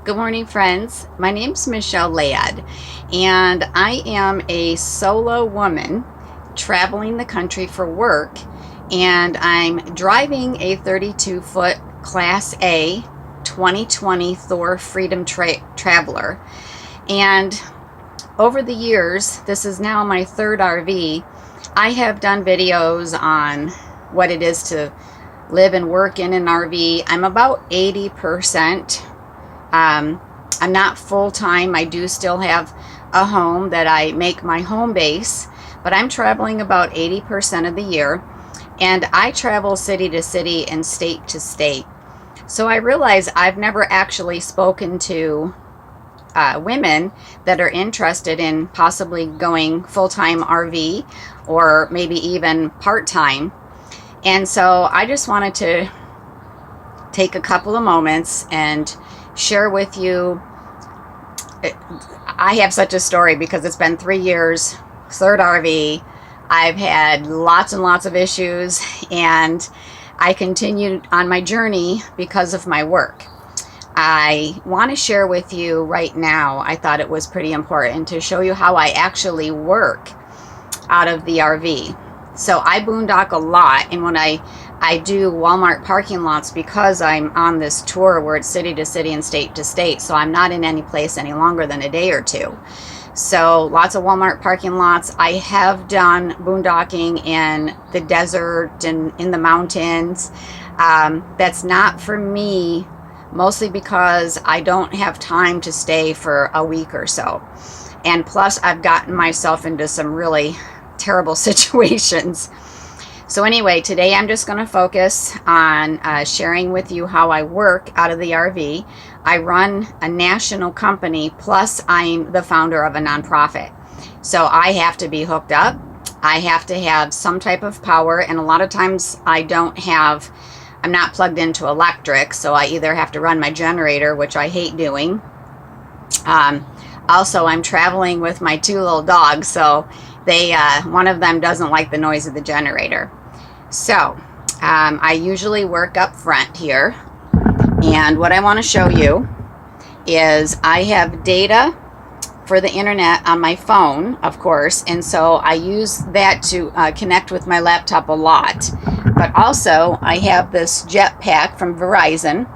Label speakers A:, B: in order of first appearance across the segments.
A: Good morning, friends. My name's Michelle Ladd, and I am a solo woman traveling the country for work, and I'm driving a 32-foot Class A 2020 Thor Freedom Traveler. And over the years, this is now my third RV, I have done videos on what it is to live and work in an RV. I'm about 80%. I'm not full-time. I do still have a home that I make my home base, but I'm traveling about 80% of the year, and I travel city to city and state to state. So I realize I've never actually spoken to women that are interested in possibly going full-time RV or maybe even part-time. And so I just wanted to take a couple of moments and share with you. I have such a story because it's been 3 years, third RV. I've had lots and lots of issues, and I continued on my journey because of my work. I want to share with you right now, I thought it was pretty important to show you how I actually work out of the RV. So I boondock a lot, and when I do Walmart parking lots, because I'm on this tour where it's city to city and state to state, so I'm not in any place any longer than a day or two. So lots of Walmart parking lots. I have done boondocking in the desert and in the mountains. That's not for me, mostly because I don't have time to stay for a week or so. And plus, I've gotten myself into some really terrible situations. So anyway, today I'm just going to focus on sharing with you how I work out of the RV. I run a national company, plus I'm the founder of a nonprofit. So I have to be hooked up. I have to have some type of power, and a lot of times I'm not plugged into electric, so I either have to run my generator, which I hate doing. Also, I'm traveling with my two little dogs, so one of them doesn't like the noise of the generator. So I usually work up front here, and what I want to show you is I have data for the internet on my phone, of course, and so I use that to connect with my laptop a lot. But also I have this jetpack from Verizon,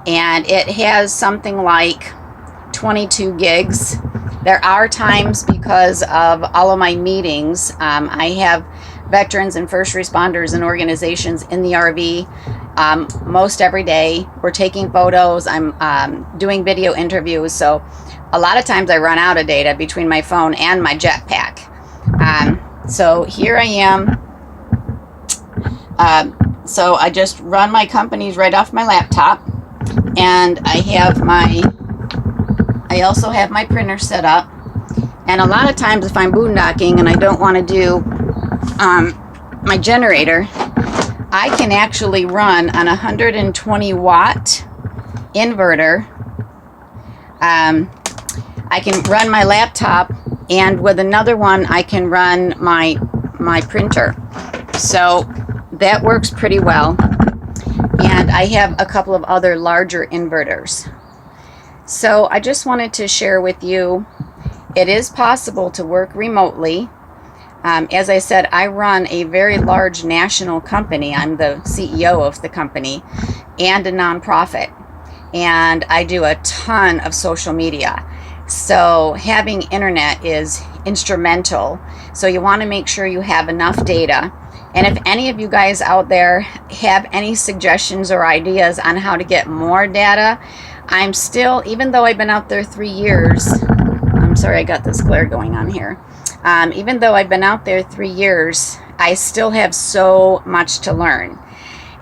A: and it has something like 22 gigs. There are times, because of all of my meetings, I have veterans and first responders and organizations in the RV most every day. We're taking photos. I'm doing video interviews. So a lot of times I run out of data between my phone and my jetpack. So here I am. So I just run my companies right off my laptop, and I also have my printer set up. And a lot of times if I'm boondocking and I don't want to do my generator, I can actually run on a 120 watt inverter. I can run my laptop, and with another one I can run my printer. So that works pretty well. And I have a couple of other larger inverters. So I just wanted to share with you, it is possible to work remotely. As I said, I run a very large national company. I'm the CEO of the company and a nonprofit, and I do a ton of social media. So having internet is instrumental. So you want to make sure you have enough data. And if any of you guys out there have any suggestions or ideas on how to get more data, I'm still, even though I've been out there 3 years, I'm sorry, I got this glare going on here. Even though I've been out there 3 years, I still have so much to learn.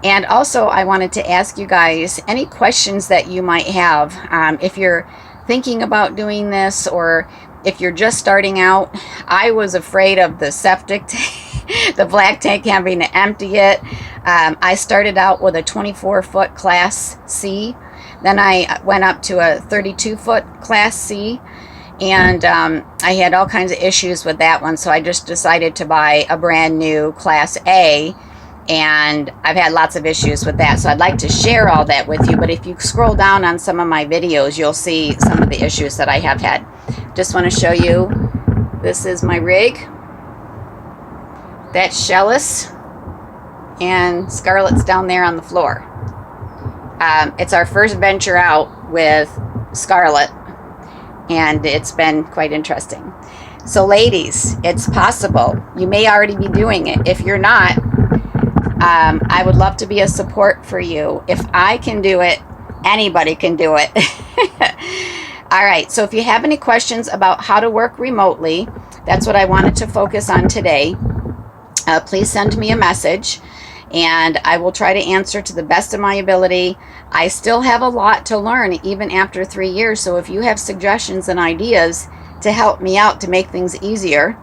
A: And also, I wanted to ask you guys any questions that you might have. If you're thinking about doing this, or if you're just starting out. I was afraid of the septic tank, the black tank, having to empty it. I started out with a 24-foot Class C. Then I went up to a 32-foot Class C. And I had all kinds of issues with that one, so I just decided to buy a brand new Class A and I've had lots of issues with that. So I'd like to share all that with you. But if you scroll down on some of my videos, you'll see some of the issues that I have had. Just want to show you, this is my rig. That's Shellis, and Scarlett's down there on the floor. It's our first venture out with Scarlett, and it's been quite interesting. So ladies, it's possible. You may already be doing it. If you're not, I would love to be a support for you. If I can do it, anybody can do it. All right, so if you have any questions about how to work remotely, that's what I wanted to focus on today. Please send me a message, and I will try to answer to the best of my ability. I still have a lot to learn even after 3 years, so if you have suggestions and ideas to help me out to make things easier.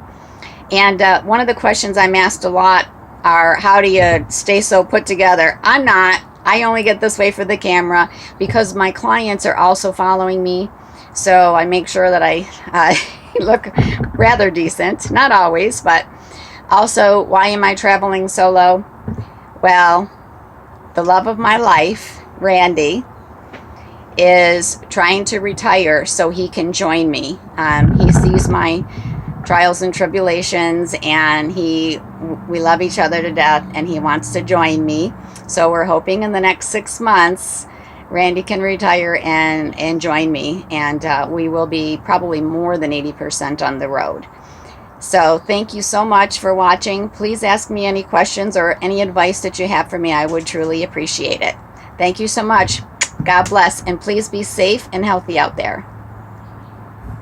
A: And one of the questions I'm asked a lot are, how do you stay so put together? I'm not. I only get this way for the camera because my clients are also following me, so I make sure that I look rather decent. Not always, but also, why am I traveling solo? Well, the love of my life, Randy, is trying to retire so he can join me. He sees my trials and tribulations, and we love each other to death, and he wants to join me. So we're hoping in the next 6 months Randy can retire and join me, and we will be probably more than 80% on the road. So thank you so much for watching. Please ask me any questions or any advice that you have for me. I would truly appreciate it. Thank you so much. God bless, and please be safe and healthy out there.